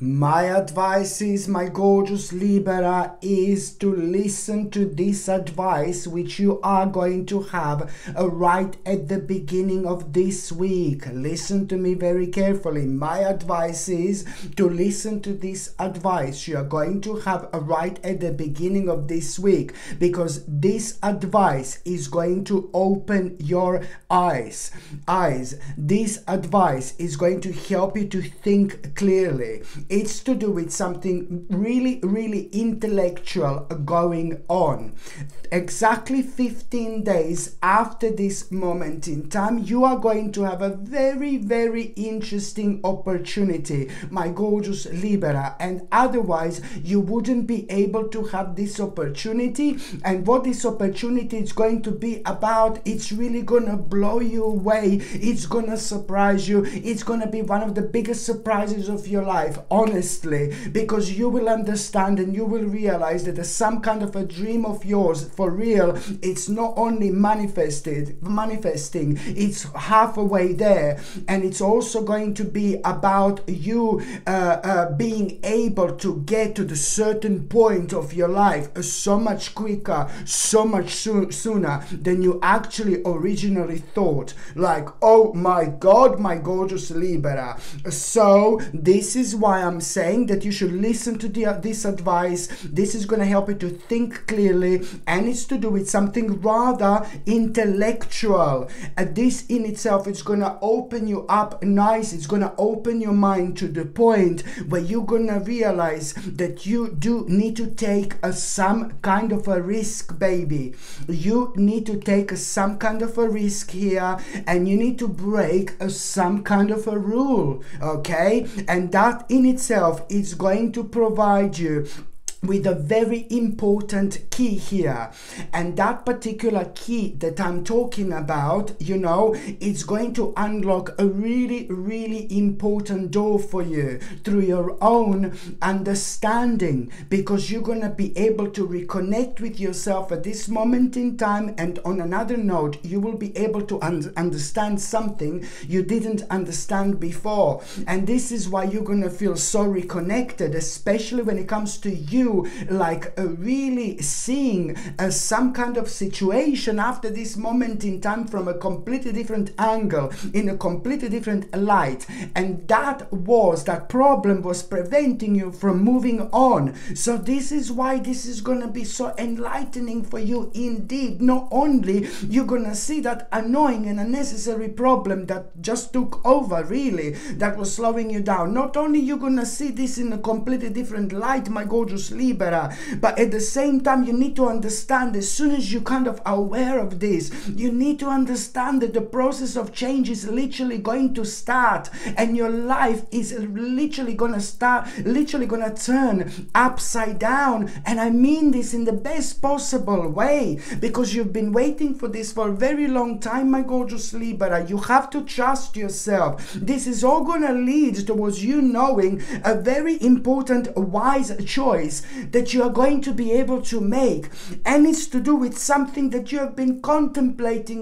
My advice is, my gorgeous Libra, is to listen to this advice which you are going to have right at the beginning of this week. Listen to me very carefully. My advice is to listen to this advice you are going to have right at the beginning of this week, because this advice is going to open your eyes. This advice is going to help you to think clearly. It's to do with something really intellectual going on. Exactly 15 days after this moment in time, you are going to have a very interesting opportunity, my gorgeous Libra, and otherwise you wouldn't be able to have this opportunity. And what this opportunity is going to be about, it's really gonna blow you away. It's gonna surprise you. It's gonna be one of the biggest surprises of your life, honestly, because you will understand and you will realize that there's some kind of a dream of yours for real. It's not only manifesting, it's halfway there, and it's also going to be about you being able to get to the certain point of your life so much quicker, so much sooner than you actually originally thought. Like, oh my God, my gorgeous Libra. So this is why I'm saying that you should listen to this advice. This is going to help you to think clearly, and it's to do with something rather intellectual. This in itself is going to open you up nice. It's going to open your mind to the point where you're going to realize that you do need to take some kind of a risk, baby. You need to take some kind of a risk here, and you need to break some kind of a rule, okay? And that in itself is going to provide you with a very important key here. And that particular key that I'm talking about, you know, it's going to unlock a really important door for you through your own understanding, because you're going to be able to reconnect with yourself at this moment in time. And on another note, you will be able to understand something you didn't understand before. And this is why you're going to feel so reconnected, especially when it comes to you like really seeing some kind of situation after this moment in time from a completely different angle, in a completely different light. And that problem was preventing you from moving on. So this is why this is going to be so enlightening for you indeed. Not only you're going to see that annoying and unnecessary problem that just took over, really, that was slowing you down. Not only you're going to see this in a completely different light, my gorgeous Libra, but at the same time you need to understand, as soon as you're kind of aware of this, you need to understand that the process of change is literally going to start, and your life is literally going to turn upside down. And I mean this in the best possible way, because you've been waiting for this for a very long time, my gorgeous Libra. You have to trust yourself. This is all going to lead towards you knowing a very important, wise choice that you are going to be able to make. And it's to do with something that you have been contemplating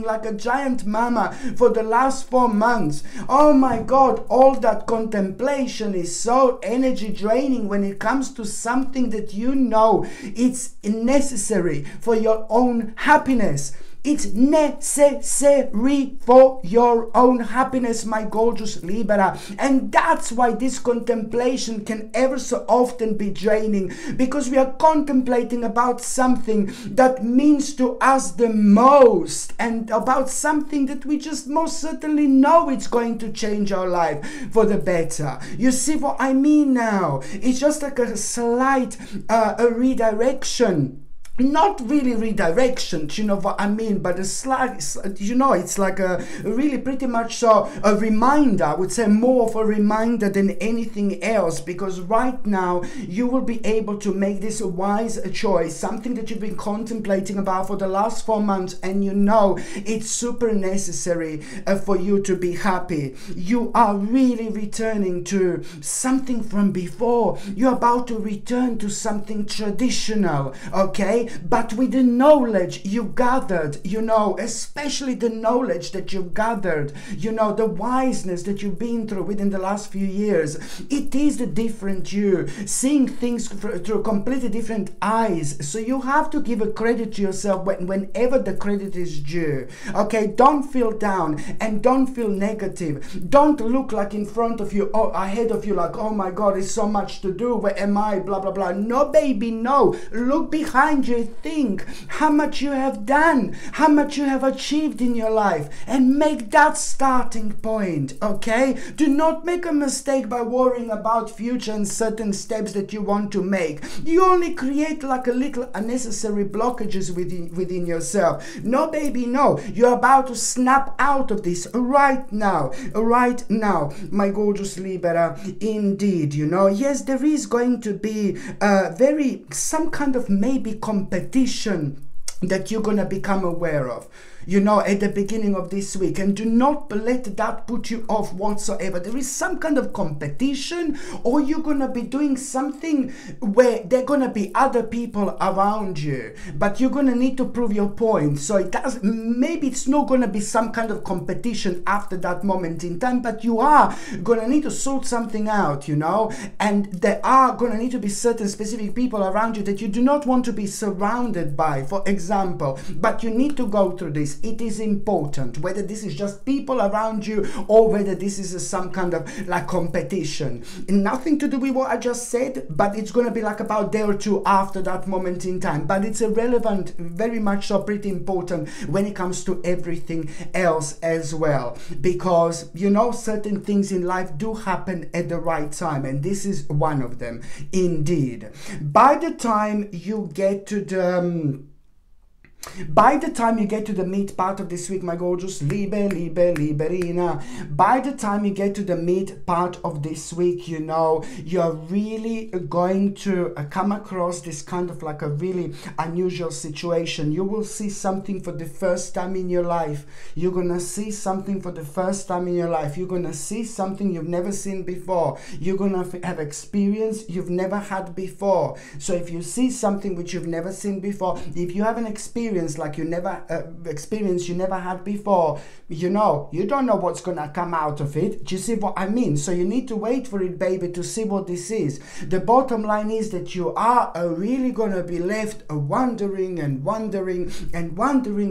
like a giant mama for the last 4 months. Oh my God, all that contemplation is so energy draining when it comes to something that you know it's necessary for your own happiness. It's necessary for your own happiness, my gorgeous Libra. And that's why this contemplation can ever so often be draining, because we are contemplating about something that means to us the most, and about something that we just most certainly know it's going to change our life for the better. You see what I mean now? It's just like a slight a redirection. Not really redirection, you know what I mean, but a slight, you know, it's like a really pretty much so a reminder. I would say more of a reminder than anything else, because right now you will be able to make this a wise choice, something that you've been contemplating about for the last 4 months, and you know it's super necessary for you to be happy. You are really returning to something from before. You're about to return to something traditional, okay? okay? But with the knowledge you gathered, you know, especially the knowledge that you've gathered, you know, the wiseness that you've been through within the last few years, it is the different you, seeing things through completely different eyes. So you have to give a credit to yourself whenever the credit is due, okay? Don't feel down and don't feel negative. Don't look like in front of you or ahead of you like, oh my God, it's so much to do, where am I, blah blah blah. No baby, no. Look behind you, think how much you have done, how much you have achieved in your life, and make that starting point, okay? Do not make a mistake by worrying about future and certain steps that you want to make. You only create like a little unnecessary blockages within yourself. No baby, no. You're about to snap out of this right now, my gorgeous Libra. Indeed, you know, yes, there is going to be some kind of maybe competition that you're going to become aware of, you know, at the beginning of this week. And do not let that put you off whatsoever. There is some kind of competition, or you're going to be doing something where there are going to be other people around you, but you're going to need to prove your point. So maybe it's not going to be some kind of competition after that moment in time, but you are going to need to sort something out, you know, and there are going to need to be certain specific people around you that you do not want to be surrounded by, for example, but you need to go through this. It is important, whether this is just people around you or whether this is some kind of like competition. Nothing to do with what I just said, but it's going to be like about day or two after that moment in time. But it's irrelevant, very much so, pretty important when it comes to everything else as well, because, you know, certain things in life do happen at the right time, and this is one of them indeed. By the time you get to the mid part of this week, my gorgeous Liberina, by the time you get to the mid part of this week, you know, you're really going to come across this kind of like a really unusual situation. You will see something for the first time in your life. You're gonna see something for the first time in your life. You're gonna see something you've never seen before. You're gonna have experience you've never had before. So if you see something which you've never seen before, if you have an experience like you never had before, you know, you don't know what's gonna come out of it. Do you see what I mean? So you need to wait for it, baby, to see what this is. The bottom line is that you are really gonna be left wondering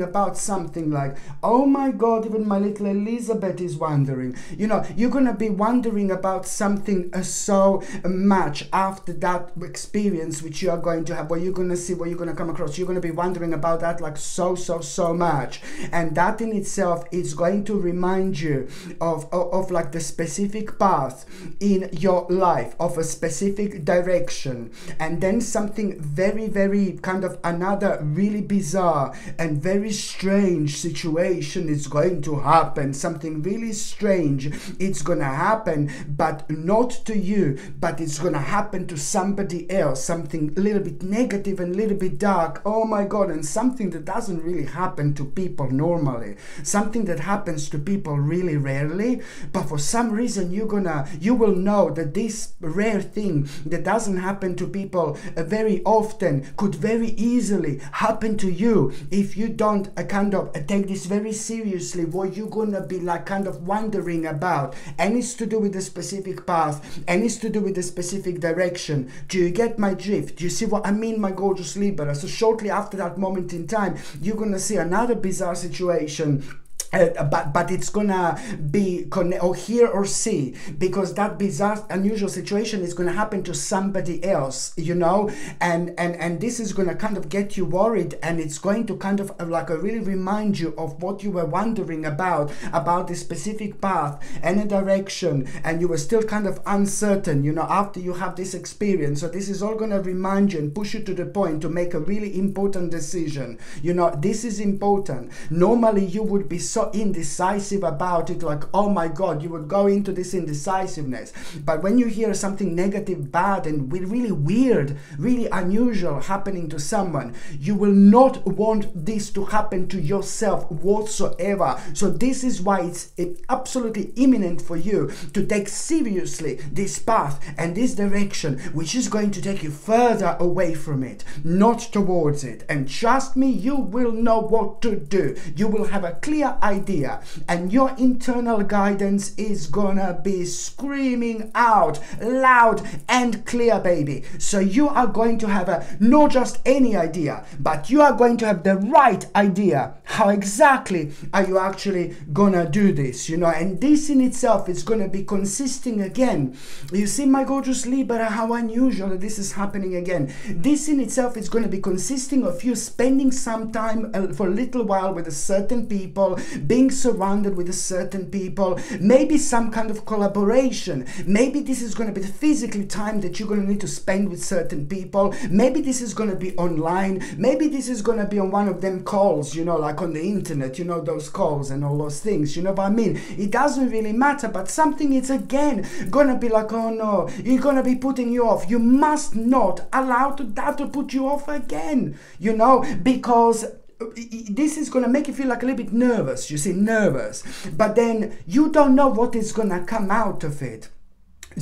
about something like, oh my God, even my little Elizabeth is wondering. You know, you're gonna be wondering about something so much after that experience which you are going to have, what you're gonna see, what you're gonna come across. You're gonna be wondering about that like so much, and that in itself is going to remind you of like the specific path in your life, of a specific direction, and then something very kind of another really bizarre and very strange situation is going to happen. Something really strange, it's gonna happen, but not to you, but it's gonna happen to somebody else. Something a little bit negative and a little bit dark, oh my God, and something that doesn't really happen to people normally, something that happens to people really rarely, but for some reason you will know that this rare thing that doesn't happen to people very often could very easily happen to you if you don't kind of take this very seriously, what you're gonna be like kind of wondering about, and it's to do with a specific path, and it's to do with a specific direction. Do you get my drift? Do you see what I mean, my gorgeous Libra? So shortly after that moment in time, you're gonna see another bizarre situation. But it's gonna be or hear or see, because that bizarre unusual situation is gonna happen to somebody else, you know, and this is gonna kind of get you worried, and it's going to kind of like really remind you of what you were wondering about this specific path and a direction, and you were still kind of uncertain, you know, after you have this experience. So this is all gonna remind you and push you to the point to make a really important decision. You know, this is important. Normally you would be so so indecisive about it, like, oh my God, you would go into this indecisiveness. But when you hear something negative, bad, and really weird, really unusual happening to someone, you will not want this to happen to yourself whatsoever. So this is why it's absolutely imminent for you to take seriously this path and this direction, which is going to take you further away from it, not towards it. And trust me, you will know what to do. You will have a clear idea, and your internal guidance is gonna be screaming out loud and clear, baby. So you are going to have not just any idea, but you are going to have the right idea. How exactly are you actually gonna do this, and this in itself is gonna be consisting again. You see, my gorgeous Libra, how unusual this is happening again. This in itself is going to be consisting of you spending some time for a little while with a certain people, being surrounded with a certain people, maybe some kind of collaboration. Maybe this is going to be the physical time that you're going to need to spend with certain people. Maybe this is going to be online. Maybe this is going to be on one of them calls, like on the internet, those calls and all those things, you know what I mean? It doesn't really matter, but something is again going to be like, oh no, you're going to be putting you off. You must not allow that to put you off again, because this is going to make you feel like a little bit nervous, nervous, but then you don't know what is going to come out of it.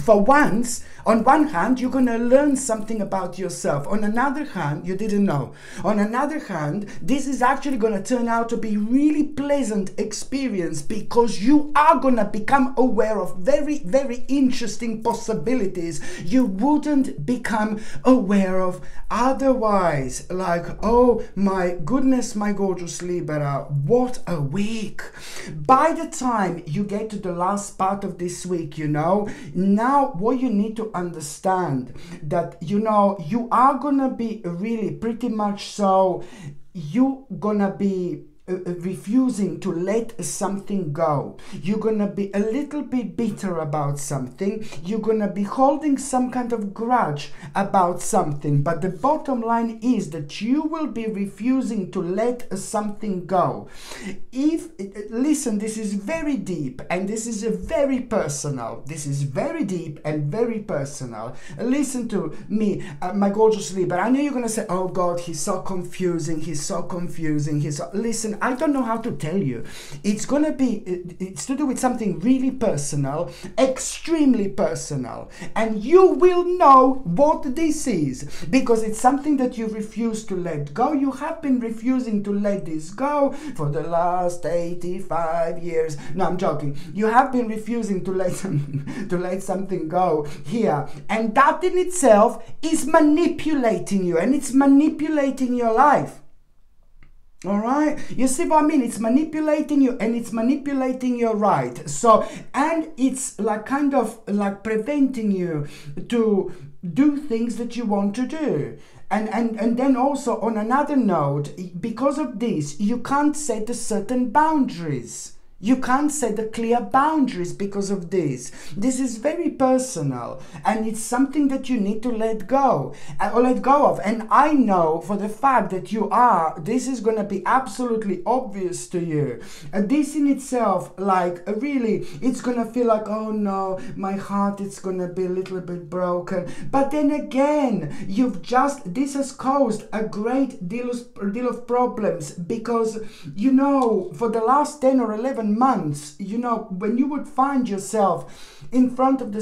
For once, on one hand, you're going to learn something about yourself. On another hand, you didn't know. On another hand, this is actually going to turn out to be really pleasant experience, because you are going to become aware of very, very interesting possibilities you wouldn't become aware of otherwise. Like, oh my goodness, my gorgeous Libra, what a week. By the time you get to the last part of this week, now what you need to understand that you are gonna be really pretty much so, you gonna be refusing to let something go. You're gonna be a little bit bitter about something. You're gonna be holding some kind of grudge about something, but the bottom line is that you will be refusing to let something go. Listen, this is very deep, and this is very personal. This is very deep and very personal. Listen to me, my gorgeous Libra. I know you're gonna say, oh God, he's so confusing, listen, I don't know how to tell you. It's to do with something really personal, extremely personal, and you will know what this is, because it's something that you refuse to let go. You have been refusing to let this go for the last 85 years. No, I'm joking. You have been refusing to let something go here, and that in itself is manipulating you, and it's manipulating your life. All right, you see what I mean? It's manipulating you, and it's manipulating your right. So, and it's like kind of like preventing you to do things that you want to do. And then also on another note, because of this, you can't set a certain boundaries. You can't set the clear boundaries because of this. This is very personal, and it's something that you need to let go of. And I know for the fact that this is going to be absolutely obvious to you. This in itself, like really, it's going to feel like, oh no, my heart is going to be a little bit broken. But then again, this has caused a great deal of problems, because, for the last 10 or 11 months, when you would find yourself in front of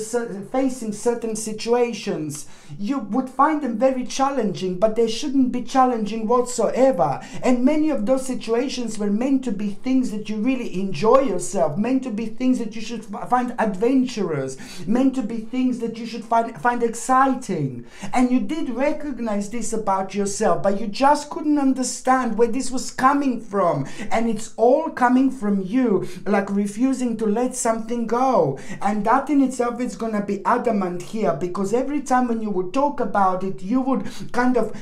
facing certain situations, you would find them very challenging, but they shouldn't be challenging whatsoever. And many of those situations were meant to be things that you really enjoy yourself, meant to be things that you should find adventurous, meant to be things that you should find exciting. And you did recognize this about yourself, but you just couldn't understand where this was coming from. And it's all coming from you, like refusing to let something go. And that in itself is going to be adamant here, because every time when you would talk about it, you would kind of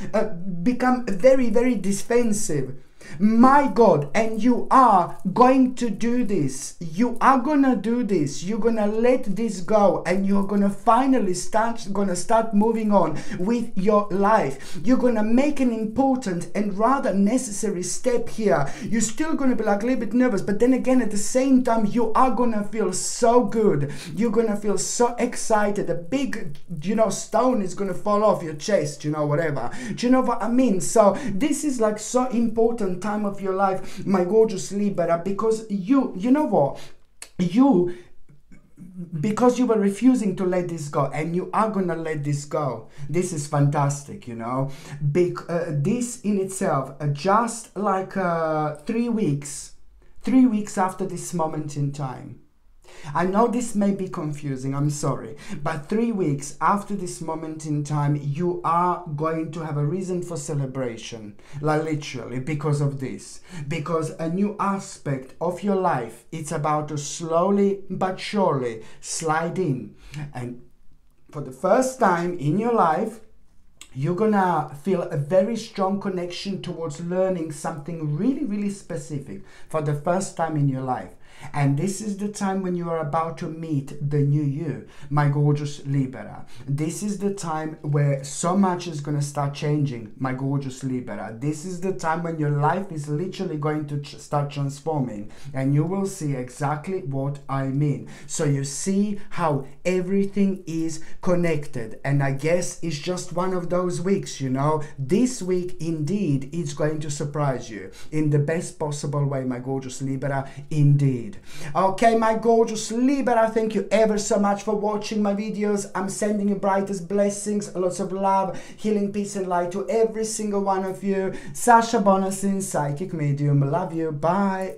become very, very defensive. My God, and you are going to do this. You are gonna do this. You're gonna let this go, and you're gonna finally start moving on with your life. You're gonna make an important and rather necessary step here. You're still gonna be like a little bit nervous, but then again, at the same time, you are gonna feel so good. You're gonna feel so excited. A big, stone is gonna fall off your chest, whatever. Do you know what I mean? So this is like so important time of your life, my gorgeous Libra, because you know what? Because you were refusing to let this go, and you are gonna let this go. This is fantastic, this in itself, just like 3 weeks after this moment in time. I know this may be confusing, I'm sorry, but 3 weeks after this moment in time, you are going to have a reason for celebration, like literally, because of this. Because a new aspect of your life, it's about to slowly but surely slide in. And for the first time in your life, you're gonna feel a very strong connection towards learning something really, really specific for the first time in your life. And this is the time when you are about to meet the new you, my gorgeous Libra. This is the time where so much is going to start changing, my gorgeous Libra. This is the time when your life is literally going to start transforming, and you will see exactly what I mean. So you see how everything is connected, and I guess it's just one of those weeks, This week indeed is going to surprise you in the best possible way, my gorgeous Libra, indeed. Okay, my gorgeous Libra, thank you ever so much for watching my videos. I'm sending you brightest blessings, lots of love, healing, peace and light to every single one of you. Sasha Bonasin, psychic medium. Love you. Bye.